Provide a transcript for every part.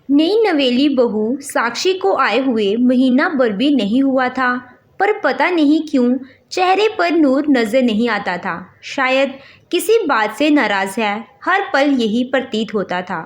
नई नवेली बहू साक्षी को आए हुए महीना भर भी नहीं हुआ था, पर पता नहीं क्यों चेहरे पर नूर नजर नहीं आता था। शायद किसी बात से नाराज है, हर पल यही प्रतीत होता था।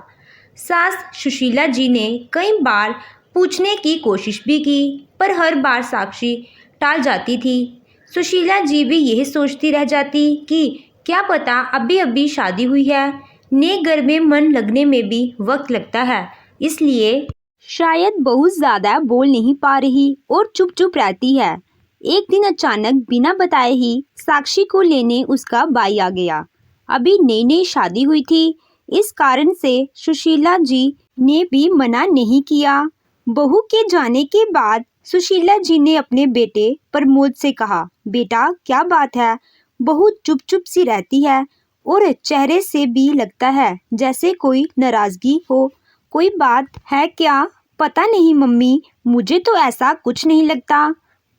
सास सुशीला जी ने कई बार पूछने की कोशिश भी की, पर हर बार साक्षी टाल जाती थी। सुशीला जी भी यही सोचती रह जाती कि क्या पता अभी अभी शादी हुई है, नए घर में मन लगने में भी वक्त लगता है, इसलिए शायद बहुत ज़्यादा बोल नहीं पा रही और चुप चुप रहती है। एक दिन अचानक बिना बताए ही साक्षी को लेने उसका भाई आ गया। अभी नई नई शादी हुई थी, इस कारण से सुशीला जी ने भी मना नहीं किया। बहू के जाने के बाद सुशीला जी ने अपने बेटे प्रमोद से कहा, बेटा क्या बात है, बहू चुप चुप सी रहती है और चेहरे से भी लगता है जैसे कोई नाराजगी हो। कोई बात है क्या? पता नहीं मम्मी, मुझे तो ऐसा कुछ नहीं लगता,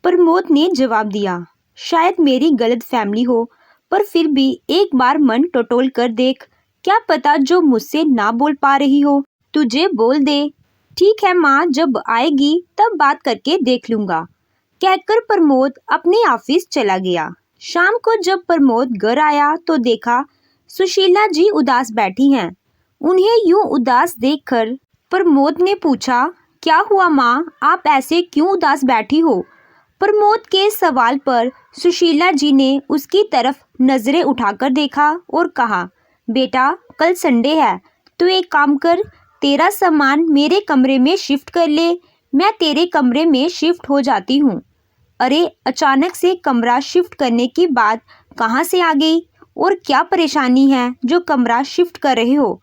प्रमोद ने जवाब दिया। शायद मेरी गलत फहमी हो, पर फिर भी एक बार मन टटोल कर देख, क्या पता जो मुझसे ना बोल पा रही हो तुझे बोल दे। ठीक है माँ, जब आएगी तब बात करके देख लूंगा, कहकर प्रमोद अपने ऑफिस चला गया। शाम को जब प्रमोद घर आया तो देखा सुशीला जी उदास बैठी हैं। उन्हें यूं उदास देखकर प्रमोद ने पूछा, क्या हुआ माँ, आप ऐसे क्यों उदास बैठी हो? प्रमोद के सवाल पर सुशीला जी ने उसकी तरफ नजरें उठाकर देखा और कहा, बेटा कल संडे है, तो एक काम कर, तेरा सामान मेरे कमरे में शिफ्ट कर ले, मैं तेरे कमरे में शिफ्ट हो जाती हूँ। अरे अचानक से कमरा शिफ्ट करने की बात कहाँ से आ गई और क्या परेशानी है जो कमरा शिफ्ट कर रहे हो?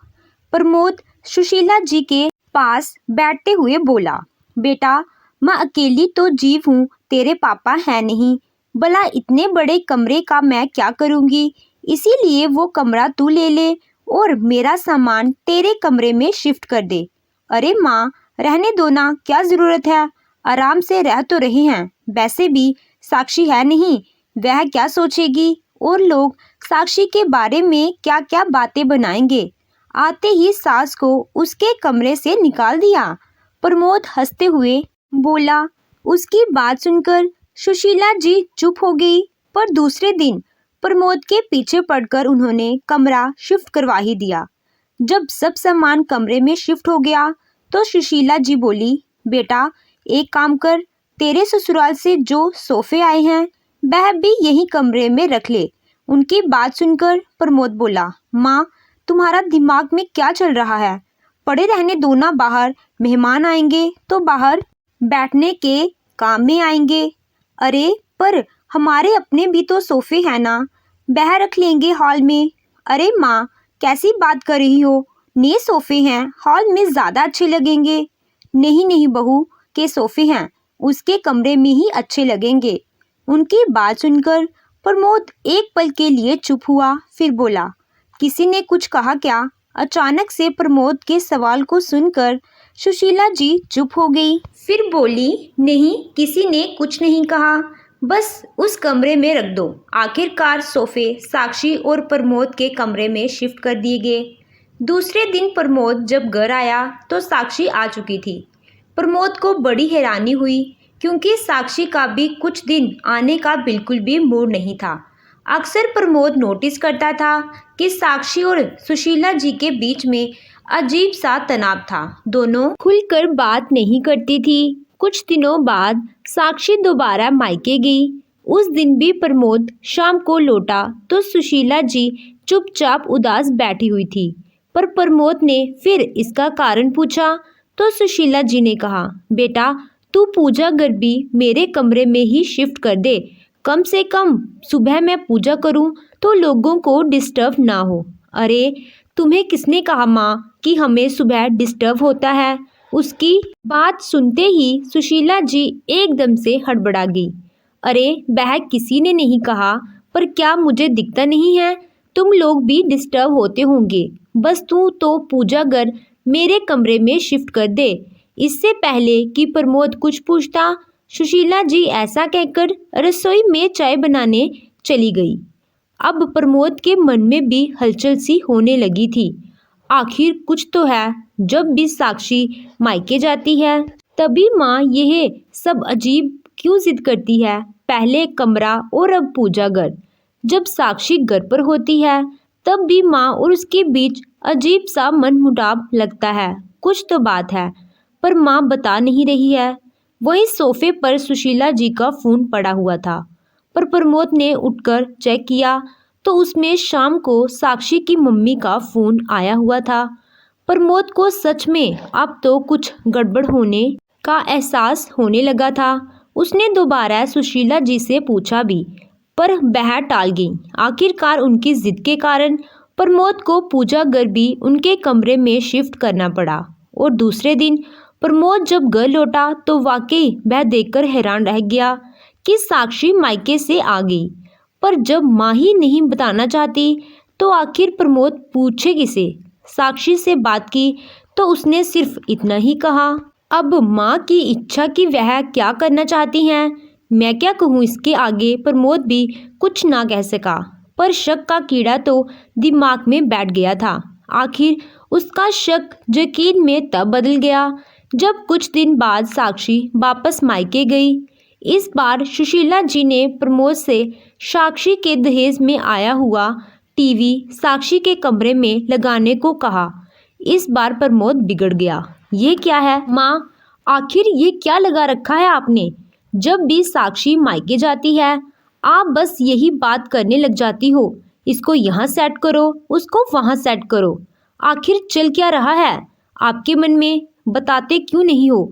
प्रमोद सुशीला जी के पास बैठते हुए बोला, बेटा मैं अकेली तो जीव हूँ, तेरे पापा है नहीं, भला इतने बड़े कमरे का मैं क्या करूँगी, इसीलिए वो कमरा तू ले ले और मेरा सामान तेरे कमरे में शिफ्ट कर दे। अरे माँ रहने दो ना, क्या ज़रूरत है, आराम से रह तो रहे हैं, वैसे भी साक्षी है नहीं, वह क्या सोचेगी और लोग साक्षी के बारे में क्या क्या बातें बनाएंगे। आते ही सास को उसके कमरे से निकाल दिया। प्रमोद हंसते हुए बोला। उसकी बात सुनकर सुशीला जी चुप हो गई, पर दूसरे दिन प्रमोद के पीछे पड़कर उन्होंने कमरा शिफ्ट करवा ही दिया। जब सब सामान कमरे में शिफ्ट हो गया तो सुशीला जी बोली, बेटा एक काम कर, तेरे ससुराल से जो सोफे आए हैं वह भी यही कमरे में रख ले। उनकी बात सुनकर प्रमोद बोला, माँ तुम्हारा दिमाग में क्या चल रहा है, पड़े रहने दो ना, बाहर मेहमान आएंगे तो बाहर बैठने के काम में आएंगे। अरे पर हमारे अपने भी तो सोफे हैं ना, वह रख लेंगे हॉल में। अरे माँ कैसी बात कर रही हो, नए सोफे हैं, हॉल में ज़्यादा अच्छे लगेंगे। नहीं नहीं, बहू के सोफे हैं, उसके कमरे में ही अच्छे लगेंगे। उनकी बात सुनकर प्रमोद एक पल के लिए चुप हुआ, फिर बोला, किसी ने कुछ कहा क्या? अचानक से प्रमोद के सवाल को सुनकर सुशीला जी चुप हो गई, फिर बोली, नहीं किसी ने कुछ नहीं कहा, बस उस कमरे में रख दो। आखिरकार सोफे साक्षी और प्रमोद के कमरे में शिफ्ट कर दिए गए। दूसरे दिन प्रमोद जब घर आया तो साक्षी आ चुकी थी। प्रमोद को बड़ी हैरानी हुई, क्योंकि साक्षी का भी कुछ दिन आने का बिल्कुल भी मूड नहीं था। अक्सर प्रमोद नोटिस करता था कि साक्षी और सुशीला जी के बीच में अजीब सा तनाव था, दोनों खुलकर बात नहीं करती थी। कुछ दिनों बाद साक्षी दोबारा मायके गई। उस दिन भी प्रमोद शाम को लौटा तो सुशीला जी चुपचाप उदास बैठी हुई थी, पर प्रमोद ने फिर इसका कारण पूछा तो सुशीला जी ने कहा, बेटा तू पूजा घर भी मेरे कमरे में ही शिफ्ट कर दे, कम से कम सुबह मैं पूजा करूं तो लोगों को डिस्टर्ब ना हो। अरे तुम्हें किसने कहा माँ कि हमें सुबह डिस्टर्ब होता है? उसकी बात सुनते ही सुशीला जी एकदम से हड़बड़ा गई। अरे वह किसी ने नहीं कहा, पर क्या मुझे दिखता नहीं है, तुम लोग भी डिस्टर्ब होते होंगे, बस तू तो पूजा घर मेरे कमरे में शिफ्ट कर दे। इससे पहले कि प्रमोद कुछ पूछता, सुशीला जी ऐसा कहकर रसोई में चाय बनाने चली गई। अब प्रमोद के मन में भी हलचल सी होने लगी थी। आखिर कुछ तो है। जब भी साक्षी मायके जाती है तभी माँ यह सब अजीब क्यों जिद करती है, पहले कमरा और अब पूजा घर। जब साक्षी घर पर होती है तब भी माँ और उसके बीच अजीब सा मनमुटाव लगता है। कुछ तो बात है पर माँ बता नहीं रही है। वहीं सोफे पर सुशीला जी का फोन पड़ा हुआ था, पर प्रमोद ने उठकर चेक किया तो उसमें शाम को साक्षी की मम्मी का फोन आया हुआ था। प्रमोद को सच में अब तो कुछ गड़बड़ होने का एहसास होने लगा था। उसने दोबारा सुशीला जी से पूछा भी, पर वह टाल गई। आखिरकार उनकी जिद के कारण प्रमोद को पूजा घर भी उनके कमरे में शिफ्ट करना पड़ा। और दूसरे दिन प्रमोद जब घर लौटा तो वाकई वह देखकर हैरान रह गया कि साक्षी मायके से आ गई। पर जब माँ ही नहीं बताना चाहती तो आखिर प्रमोद पूछे किसे। साक्षी से बात की तो उसने सिर्फ इतना ही कहा, अब माँ की इच्छा कि वह क्या करना चाहती हैं। मैं क्या कहूँ इसके आगे। प्रमोद भी कुछ ना कह सका, पर शक का कीड़ा तो दिमाग में बैठ गया था। आखिर उसका शक यकीन में तब बदल गया जब कुछ दिन बाद साक्षी वापस मायके गई। इस बार सुशीला जी ने प्रमोद से साक्षी के दहेज में आया हुआ टीवी साक्षी के कमरे में लगाने को कहा। इस बार प्रमोद बिगड़ गया। ये क्या है माँ, आखिर ये क्या लगा रखा है आपने। जब भी साक्षी मायके जाती है आप बस यही बात करने लग जाती हो, इसको यहाँ सेट करो, उसको वहाँ सेट करो। आखिर चल क्या रहा है आपके मन में, बताते क्यों नहीं हो।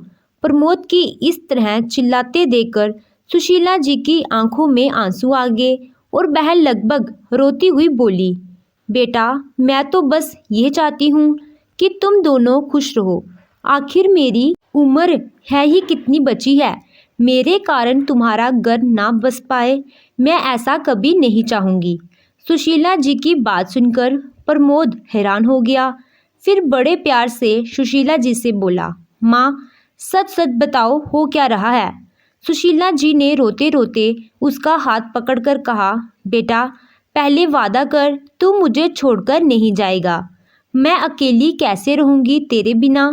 प्रमोद की इस तरह चिल्लाते देखकर सुशीला जी की आंखों में आंसू आ गए और वह लगभग रोती हुई बोली, बेटा मैं तो बस ये चाहती हूँ कि तुम दोनों खुश रहो। आखिर मेरी उम्र है ही कितनी बची है, मेरे कारण तुम्हारा घर ना बस पाए, मैं ऐसा कभी नहीं चाहूँगी। सुशीला जी की बात सुनकर प्रमोद हैरान हो गया। फिर बड़े प्यार से सुशीला जी से बोला, माँ सच सच बताओ हो क्या रहा है। सुशीला जी ने रोते रोते उसका हाथ पकड़कर कहा, बेटा पहले वादा कर तू मुझे छोड़कर नहीं जाएगा। मैं अकेली कैसे रहूँगी तेरे बिना,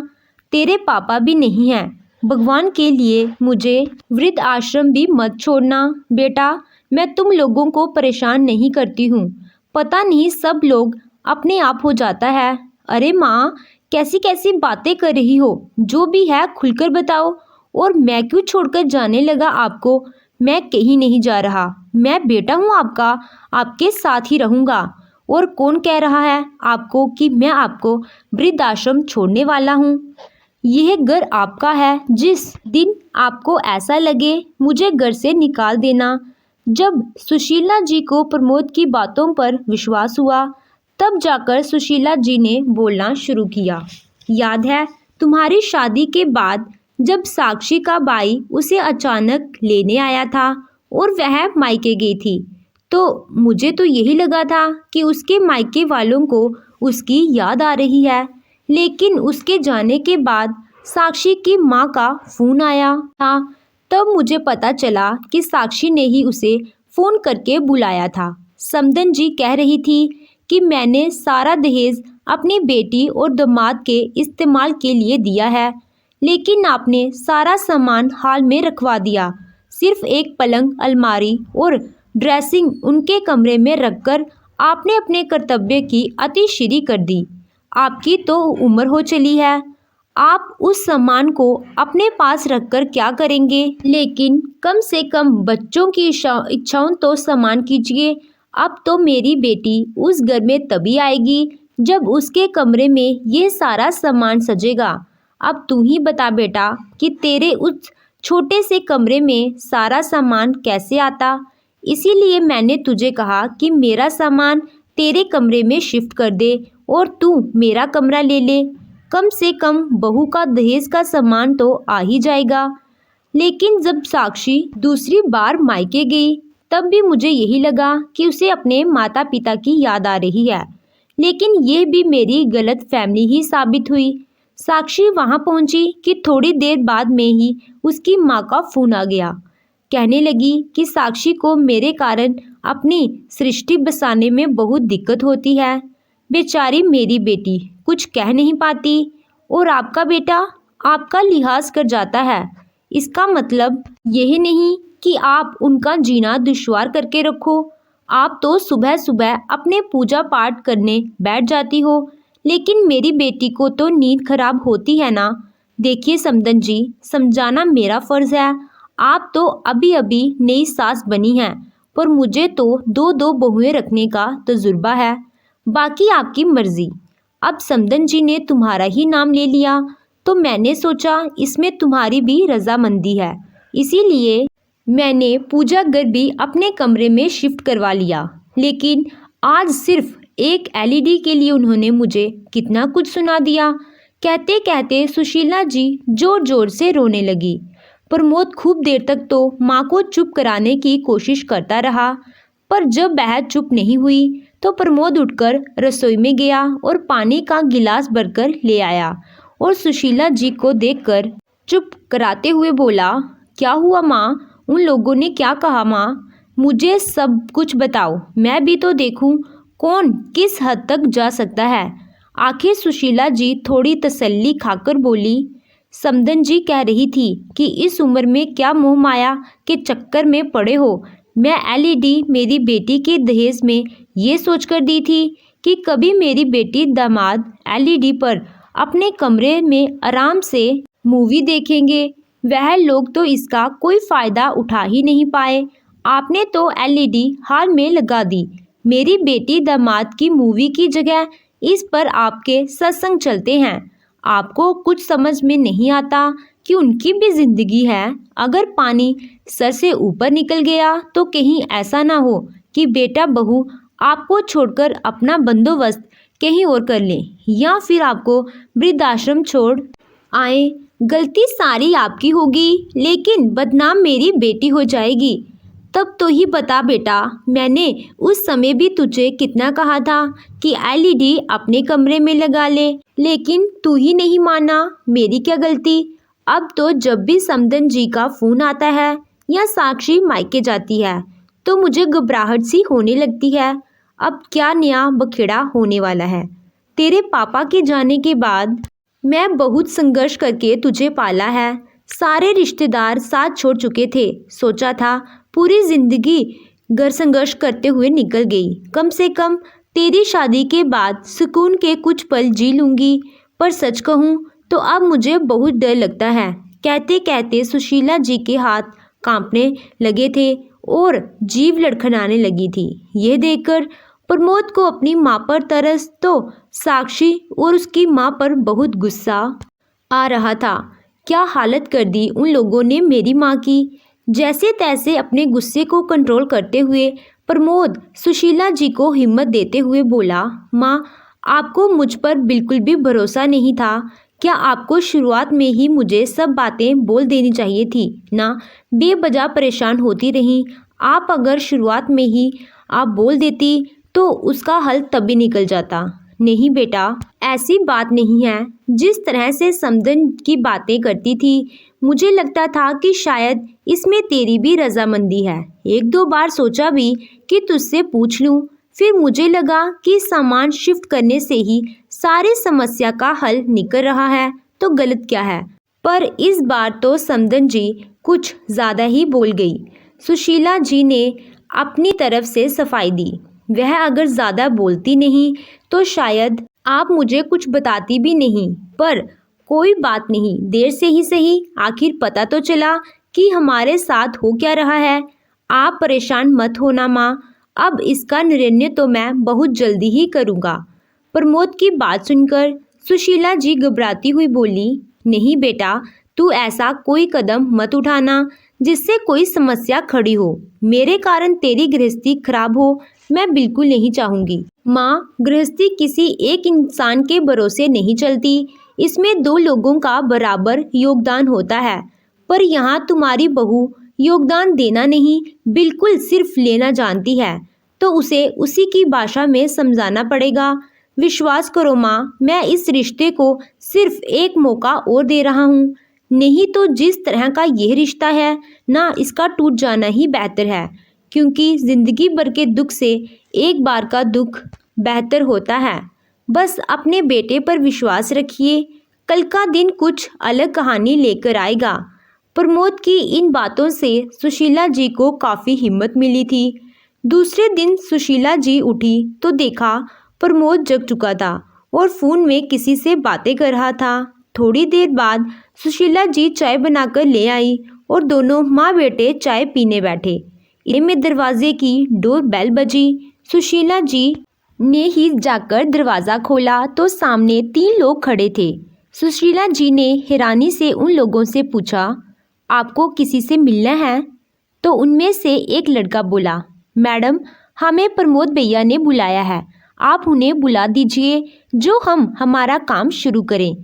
तेरे पापा भी नहीं हैं। भगवान के लिए मुझे वृद्ध आश्रम भी मत छोड़ना। बेटा मैं तुम लोगों को परेशान नहीं करती हूँ, पता नहीं सब लोग अपने आप हो जाता है। अरे माँ कैसी कैसी बातें कर रही हो, जो भी है खुलकर बताओ। और मैं क्यों छोड़कर जाने लगा आपको, मैं कहीं नहीं जा रहा, मैं बेटा हूँ आपका, आपके साथ ही रहूँगा। और कौन कह रहा है आपको कि मैं आपको वृद्धाश्रम छोड़ने वाला हूँ। यह घर आपका है, जिस दिन आपको ऐसा लगे मुझे घर से निकाल देना। जब सुशीला जी को प्रमोद की बातों पर विश्वास हुआ तब जाकर सुशीला जी ने बोलना शुरू किया, याद है तुम्हारी शादी के बाद जब साक्षी का भाई उसे अचानक लेने आया था और वह मायके गई थी, तो मुझे तो यही लगा था कि उसके मायके वालों को उसकी याद आ रही है। लेकिन उसके जाने के बाद साक्षी की माँ का फ़ोन आया था, तब मुझे पता चला कि साक्षी ने ही उसे फ़ोन करके बुलाया था। समदन जी कह रही थी कि मैंने सारा दहेज अपनी बेटी और दामाद के इस्तेमाल के लिए दिया है, लेकिन आपने सारा सामान हाल में रखवा दिया। सिर्फ एक पलंग, अलमारी और ड्रेसिंग उनके कमरे में रखकर आपने अपने कर्तव्य की अतिश्री कर दी। आपकी तो उम्र हो चली है, आप उस सामान को अपने पास रखकर क्या करेंगे। लेकिन कम से कम बच्चों की इच्छाओं तो सम्मान कीजिए। अब तो मेरी बेटी उस घर में तभी आएगी जब उसके कमरे में ये सारा सामान सजेगा। अब तू ही बता बेटा कि तेरे उस छोटे से कमरे में सारा सामान कैसे आता। इसीलिए मैंने तुझे कहा कि मेरा सामान तेरे कमरे में शिफ्ट कर दे और तू मेरा कमरा ले ले। कम से कम बहू का दहेज का सामान तो आ ही जाएगा। लेकिन जब साक्षी दूसरी बार मायके गई तब भी मुझे यही लगा कि उसे अपने माता पिता की याद आ रही है। लेकिन ये भी मेरी गलत फहमी ही साबित हुई। साक्षी वहाँ पहुँची कि थोड़ी देर बाद में ही उसकी माँ का फ़ोन आ गया। कहने लगी कि साक्षी को मेरे कारण अपनी सृष्टि बसाने में बहुत दिक्कत होती है। बेचारी मेरी बेटी कुछ कह नहीं पाती और आपका बेटा आपका लिहाज कर जाता है। इसका मतलब यह नहीं कि आप उनका जीना दुश्वार करके रखो। आप तो सुबह सुबह अपने पूजा पाठ करने बैठ जाती हो, लेकिन मेरी बेटी को तो नींद खराब होती है ना। देखिए समदन जी, समझाना मेरा फ़र्ज़ है। आप तो अभी अभी नई सास बनी हैं, पर मुझे तो दो दो बहुएं रखने का तजुर्बा है। बाकी आपकी मर्ज़ी। अब समदन जी ने तुम्हारा ही नाम ले लिया तो मैंने सोचा इसमें तुम्हारी भी रजामंदी है, इसीलिए मैंने पूजा घर भी अपने कमरे में शिफ्ट करवा लिया। लेकिन आज सिर्फ एक एलईडी के लिए उन्होंने मुझे कितना कुछ सुना दिया। कहते कहते सुशीला जी जोर जोर से रोने लगी। प्रमोद खूब देर तक तो माँ को चुप कराने की कोशिश करता रहा, पर जब वह चुप नहीं हुई तो प्रमोद उठकर रसोई में गया और पानी का गिलास भरकर ले आया और सुशीला जी को देखकर चुप कराते हुए बोला, क्या हुआ माँ? उन लोगों ने क्या कहा माँ? मुझे सब कुछ बताओ, मैं भी तो देखूं कौन किस हद तक जा सकता है। आखिर सुशीला जी थोड़ी तसल्ली खाकर बोली, समदन जी कह रही थी कि इस उम्र में क्या मोह माया के चक्कर में पड़े हो। मैं एलईडी मेरी बेटी के दहेज में ये सोचकर दी थी कि कभी मेरी बेटी दामाद एलईडी पर अपने कमरे में आराम से मूवी देखेंगे। वह लोग तो इसका कोई फ़ायदा उठा ही नहीं पाए। आपने तो एलईडी हाल में लगा दी। मेरी बेटी दामाद की मूवी की जगह इस पर आपके सत्संग चलते हैं। आपको कुछ समझ में नहीं आता कि उनकी भी ज़िंदगी है। अगर पानी सर से ऊपर निकल गया तो कहीं ऐसा ना हो कि बेटा बहू आपको छोड़कर अपना बंदोबस्त कहीं और कर लें, या फिर आपको वृद्धाश्रम छोड़ आए। गलती सारी आपकी होगी, लेकिन बदनाम मेरी बेटी हो जाएगी। तब तो ही बता बेटा, मैंने उस समय भी तुझे कितना कहा था कि एलईडी अपने कमरे में लगा ले, लेकिन तू ही नहीं माना। मेरी क्या गलती? अब तो जब भी समदन जी का फ़ोन आता है या साक्षी मायके जाती है तो मुझे घबराहट सी होने लगती है। अब क्या नया बखेड़ा होने वाला है? तेरे पापा के जाने के बाद मैं बहुत संघर्ष करके तुझे पाला है। सारे रिश्तेदार साथ छोड़ चुके थे। सोचा था पूरी ज़िंदगी घर संघर्ष करते हुए निकल गई। कम से कम तेरी शादी के बाद सुकून के कुछ पल जी लूँगी, पर सच कहूँ तो अब मुझे बहुत डर लगता है। कहते कहते सुशीला जी के हाथ कांपने लगे थे और जीभ लड़खड़ाने लगी थी। यह देखकर प्रमोद को अपनी माँ पर तरस तो साक्षी और उसकी माँ पर बहुत गुस्सा आ रहा था। क्या हालत कर दी उन लोगों ने मेरी माँ की। जैसे तैसे अपने गुस्से को कंट्रोल करते हुए प्रमोद सुशीला जी को हिम्मत देते हुए बोला, माँ आपको मुझ पर बिल्कुल भी भरोसा नहीं था। क्या आपको शुरुआत में ही मुझे सब बातें बोल देनी चाहिए थी ना? बेवजह परेशान होती रहीं। आप अगर शुरुआत में ही आप बोल देती तो उसका हल तभी निकल जाता। नहीं बेटा, ऐसी बात नहीं है। जिस तरह से समदन की बातें करती थी, मुझे लगता था कि शायद इसमें तेरी भी रजामंदी है। एक दो बार सोचा भी कि तुझसे पूछ लूँ, फिर मुझे लगा कि सामान शिफ्ट करने से ही सारी समस्या का हल निकल रहा है तो गलत क्या है। पर इस बार तो समदन जी कुछ ज़्यादा ही बोल गई। सुशीला जी ने अपनी तरफ से सफाई दी। वह अगर ज़्यादा बोलती नहीं तो शायद आप मुझे कुछ बताती भी नहीं, पर कोई बात नहीं, देर से ही सही, आखिर पता तो चला कि हमारे साथ हो क्या रहा है। आप परेशान मत होना माँ, अब इसका निर्णय तो मैं बहुत जल्दी ही करूँगा। प्रमोद की बात सुनकर सुशीला जी घबराती हुई बोली, नहीं बेटा, तू ऐसा कोई कदम मत उठाना जिससे कोई समस्या खड़ी हो। मेरे कारण तेरी गृहस्थी खराब हो, मैं बिल्कुल नहीं चाहूँगी। माँ, गृहस्थी किसी एक इंसान के भरोसे नहीं चलती। इसमें दो लोगों का बराबर योगदान होता है। पर यहाँ तुम्हारी बहू योगदान देना नहीं, बिल्कुल सिर्फ लेना जानती है, तो उसे उसी की भाषा में समझाना पड़ेगा। विश्वास करो माँ, मैं इस रिश्ते को सिर्फ एक मौका और दे रहा हूँ। नहीं तो जिस तरह का यह रिश्ता है ना, इसका टूट जाना ही बेहतर है, क्योंकि ज़िंदगी भर के दुख से एक बार का दुख बेहतर होता है। बस अपने बेटे पर विश्वास रखिए, कल का दिन कुछ अलग कहानी लेकर आएगा। प्रमोद की इन बातों से सुशीला जी को काफ़ी हिम्मत मिली थी। दूसरे दिन सुशीला जी उठी तो देखा प्रमोद जग चुका था और फ़ोन में किसी से बातें कर रहा था। थोड़ी देर बाद सुशीला जी चाय बनाकर ले आई और दोनों माँ बेटे चाय पीने बैठे। इतने में दरवाजे की डोर बेल बजी। सुशीला जी ने ही जाकर दरवाज़ा खोला तो सामने 3 लोग खड़े थे। सुशीला जी ने हैरानी से उन लोगों से पूछा, आपको किसी से मिलना है? तो उनमें से एक लड़का बोला, मैडम हमें प्रमोद भैया ने बुलाया है, आप उन्हें बुला दीजिए जो हम हमारा काम शुरू करें।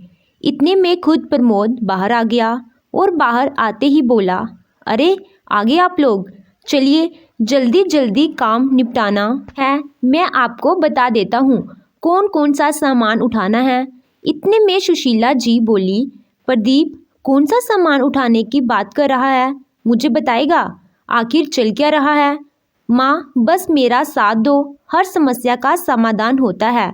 इतने में खुद प्रमोद बाहर आ गया और बाहर आते ही बोला, अरे आगे आप लोग, चलिए जल्दी जल्दी काम निपटाना है, मैं आपको बता देता हूँ कौन कौन सा सामान उठाना है। इतने में सुशीला जी बोली, प्रदीप कौन सा सामान उठाने की बात कर रहा है, मुझे बताएगा, आखिर चल क्या रहा है? माँ बस मेरा साथ दो, हर समस्या का समाधान होता है।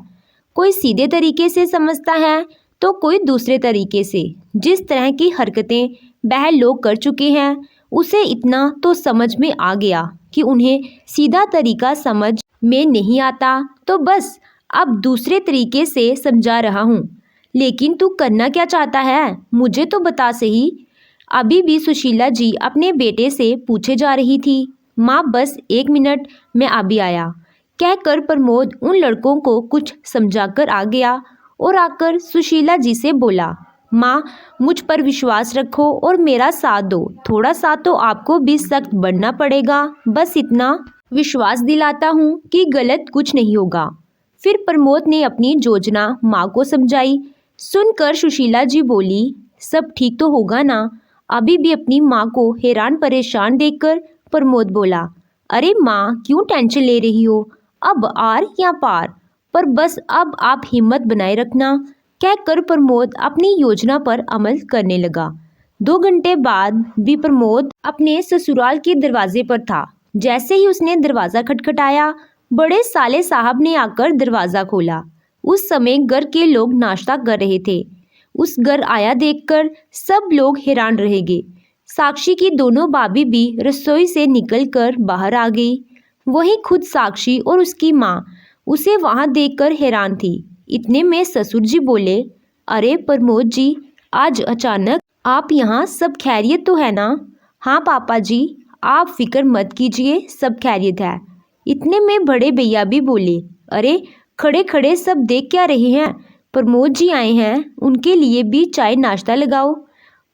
कोई सीधे तरीके से समझता है तो कोई दूसरे तरीके से। जिस तरह की हरकतें वह लोग कर चुके हैं उसे इतना तो समझ में आ गया कि उन्हें सीधा तरीका समझ में नहीं आता, तो बस अब दूसरे तरीके से समझा रहा हूँ। लेकिन तू करना क्या चाहता है, मुझे तो बता सही। अभी भी सुशीला जी अपने बेटे से पूछे जा रही थी। माँ बस 1 मिनट, मैं अभी आया, कहकर प्रमोद उन लड़कों को कुछ समझाकर आ गया और आकर सुशीला जी से बोला, माँ मुझ पर विश्वास रखो और मेरा साथ दो, थोड़ा सा तो आपको भी सख्त बढ़ना पड़ेगा, बस इतना विश्वास दिलाता हूँ कि गलत कुछ नहीं होगा। फिर प्रमोद ने अपनी योजना माँ को समझाई। सुनकर सुशीला जी बोली, सब ठीक तो होगा ना? अभी भी अपनी माँ को हैरान परेशान देखकर प्रमोद बोला, अरे माँ क्यों टेंशन ले रही हो, अब आर या पार, पर बस अब आप हिम्मत बनाए रखना, कहकर प्रमोद अपनी योजना पर अमल करने लगा। 2 घंटे बाद भी प्रमोद अपने ससुराल के दरवाजे पर था। जैसे ही उसने दरवाज़ा खटखटाया, बड़े साले साहब ने आकर दरवाज़ा खोला। उस समय घर के लोग नाश्ता कर रहे थे। उस घर आया देखकर सब लोग हैरान रह गए। साक्षी की दोनों भाभी भी रसोई से निकलकर बाहर आ गई। वहीं खुद साक्षी और उसकी माँ उसे वहां देखकर हैरान थी। इतने में ससुर जी बोले, अरे प्रमोद जी, आज अचानक आप यहाँ, सब खैरियत तो है ना? हाँ पापा जी, आप फिक्र मत कीजिए, सब खैरियत है। इतने में बड़े भैया भी बोले, अरे खड़े खड़े सब देख क्या रहे हैं, प्रमोद जी आए हैं, उनके लिए भी चाय नाश्ता लगाओ।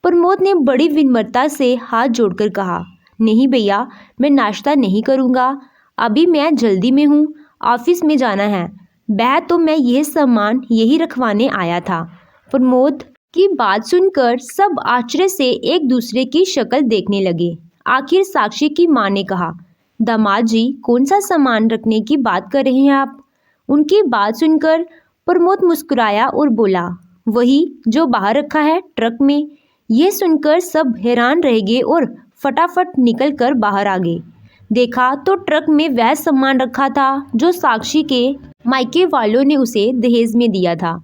प्रमोद ने बड़ी विनम्रता से हाथ जोड़कर कहा, नहीं भैया, मैं नाश्ता नहीं करूँगा, अभी मैं जल्दी में हूँ, ऑफिस में जाना है। वह तो मैं यह सामान यही रखवाने आया था। प्रमोद की बात सुनकर सब आश्चर्य से एक दूसरे की शक्ल देखने लगे। आखिर साक्षी की माँ ने कहा, दामाद जी कौन सा सामान रखने की बात कर रहे हैं आप? उनकी बात सुनकर प्रमोद मुस्कुराया और बोला, वही जो बाहर रखा है ट्रक में। यह सुनकर सब हैरान रह गए और फटाफट निकल कर बाहर आ गए। देखा तो ट्रक में वह सामान रखा था जो साक्षी के मायके वालों ने उसे दहेज में दिया था।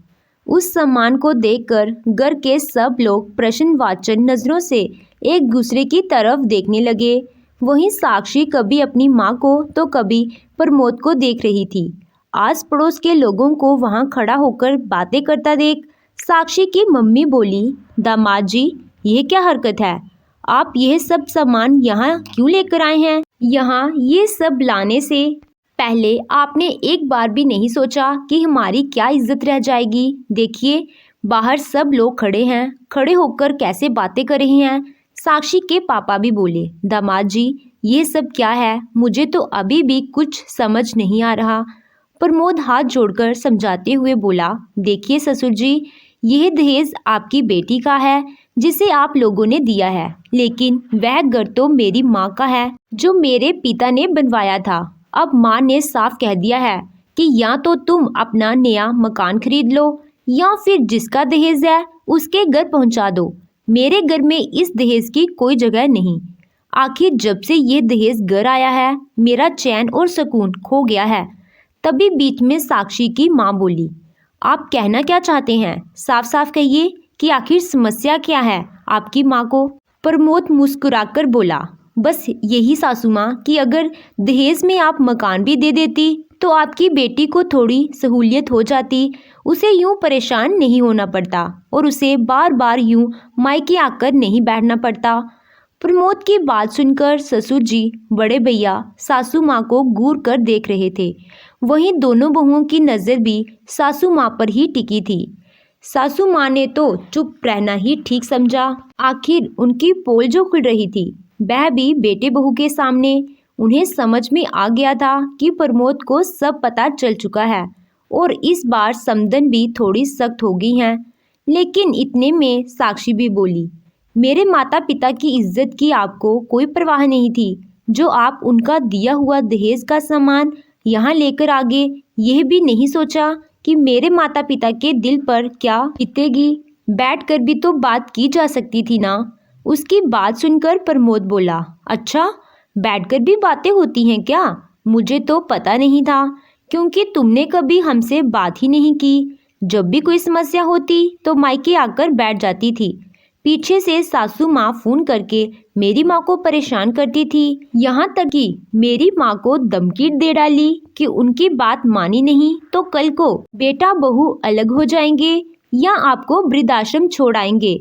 उस सामान को देखकर घर के सब लोग प्रश्नवाचक नज़रों से एक दूसरे की तरफ देखने लगे। वहीं साक्षी कभी अपनी माँ को तो कभी प्रमोद को देख रही थी। आस पड़ोस के लोगों को वहाँ खड़ा होकर बातें करता देख साक्षी की मम्मी बोली, दामाद जी यह क्या हरकत है, आप यह सब सामान यहाँ क्यों लेकर आए हैं? यहाँ ये सब लाने से पहले आपने एक बार भी नहीं सोचा कि हमारी क्या इज्जत रह जाएगी? देखिए बाहर सब लोग खड़े हैं, खड़े होकर कैसे बातें कर रहे हैं। साक्षी के पापा भी बोले, दामाद जी ये सब क्या है, मुझे तो अभी भी कुछ समझ नहीं आ रहा। प्रमोद हाथ जोड़कर समझाते हुए बोला, देखिए ससुर जी, यह दहेज आपकी बेटी का है जिसे आप लोगों ने दिया है, लेकिन वह घर तो मेरी माँ का है जो मेरे पिता ने बनवाया था। अब माँ ने साफ कह दिया है कि या तो तुम अपना नया मकान खरीद लो या फिर जिसका दहेज है उसके घर पहुँचा दो। मेरे घर में इस दहेज की कोई जगह नहीं। आखिर जब से ये दहेज घर आया है मेरा चैन और सुकून खो गया है। तभी बीच में साक्षी की माँ बोली, आप कहना क्या चाहते हैं? साफ साफ कहिए कि आखिर समस्या क्या है आपकी माँ को। प्रमोद मुस्कुराकर बोला, बस यही सासू माँ कि अगर दहेज में आप मकान भी दे देती तो आपकी बेटी को थोड़ी सहूलियत हो जाती, उसे यूं परेशान नहीं होना पड़ता और उसे बार बार यूं मायके आकर नहीं बैठना पड़ता। प्रमोद की बात सुनकर ससुर जी, बड़े भैया सासू माँ को घूर कर देख रहे थे। वहीं दोनों बहुओं की नज़र भी सासू माँ पर ही टिकी थी। सासू माँ ने तो चुप रहना ही ठीक समझा। आखिर उनकी पोल जो खुल रही थी वह भी बेटे बहू के सामने। उन्हें समझ में आ गया था कि प्रमोद को सब पता चल चुका है और इस बार समधन भी थोड़ी सख्त हो गई हैं। लेकिन इतने में साक्षी भी बोली, मेरे माता पिता की इज्जत की आपको कोई परवाह नहीं थी, जो आप उनका दिया हुआ दहेज का सामान यहाँ लेकर आ गए। यह भी नहीं सोचा कि मेरे माता पिता के दिल पर क्या बीतेगी। बैठकर भी तो बात की जा सकती थी ना। उसकी बात सुनकर प्रमोद बोला, अच्छा बैठकर भी बातें होती हैं क्या? मुझे तो पता नहीं था, क्योंकि तुमने कभी हमसे बात ही नहीं की। जब भी कोई समस्या होती तो मायके आकर बैठ जाती थी। पीछे से सासू माँ फोन करके मेरी माँ को परेशान करती थी, यहाँ तक कि मेरी माँ को धमकी दे डाली कि उनकी बात मानी नहीं तो कल को बेटा बहू अलग हो जाएंगे या आपको वृद्धाश्रम छोड़ाएंगे।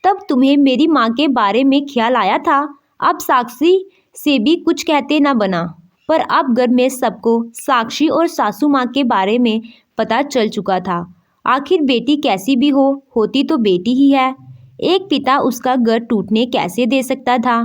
तब तुम्हें मेरी माँ के बारे में ख्याल आया था। अब साक्षी से भी कुछ कहते ना बना, पर अब घर में सबको साक्षी और सासू माँ के बारे में पता चल चुका था। आखिर बेटी कैसी भी हो, होती तो बेटी ही है। एक पिता उसका घर टूटने कैसे दे सकता था?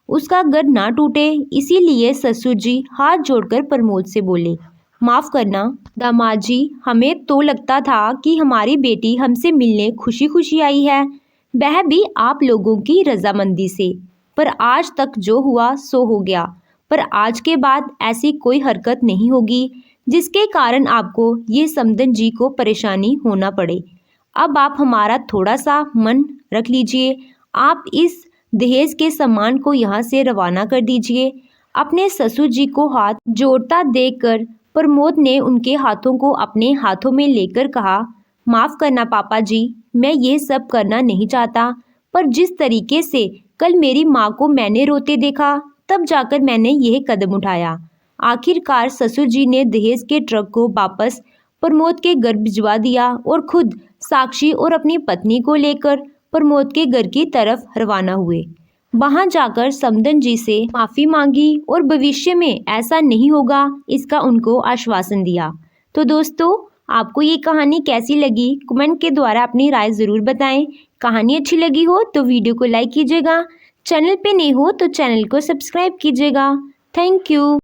उसका घर ना टूटे, इसीलिए ससुर जी हाथ जोड़कर प्रमोद से बोले, माफ़ करना दामाद जी, हमें तो लगता था कि हमारी बेटी हमसे मिलने खुशी खुशी आई है, वह भी आप लोगों की रजामंदी से। पर आज तक जो हुआ सो हो गया। पर आज के बाद ऐसी कोई हरकत नहीं होगी जिसके कारण आपको ये समधन जी को परेशानी होना पड़े। अब आप हमारा थोड़ा सा मन रख लीजिए। आप इस दहेज के सामान को यहाँ से रवाना कर दीजिए। अपने ससुर जी को हाथ जोड़ता देखकर प्रमोद ने उनके हाथों को अपने हाथों में लेकर कहा, माफ़ करना पापा जी, मैं ये सब करना नहीं चाहता, पर जिस तरीके से कल मेरी माँ को मैंने रोते देखा तब जाकर मैंने यह कदम उठाया। आखिरकार ससुर जी ने दहेज के ट्रक को वापस प्रमोद के घर भिजवा दिया और खुद साक्षी और अपनी पत्नी को लेकर प्रमोद के घर की तरफ रवाना हुए। वहां जाकर समधन जी से माफ़ी मांगी और भविष्य में ऐसा नहीं होगा इसका उनको आश्वासन दिया। तो दोस्तों, आपको ये कहानी कैसी लगी कमेंट के द्वारा अपनी राय ज़रूर बताएं। कहानी अच्छी लगी हो तो वीडियो को लाइक कीजिएगा, चैनल पे नए हो तो चैनल को सब्सक्राइब कीजिएगा। Thank you.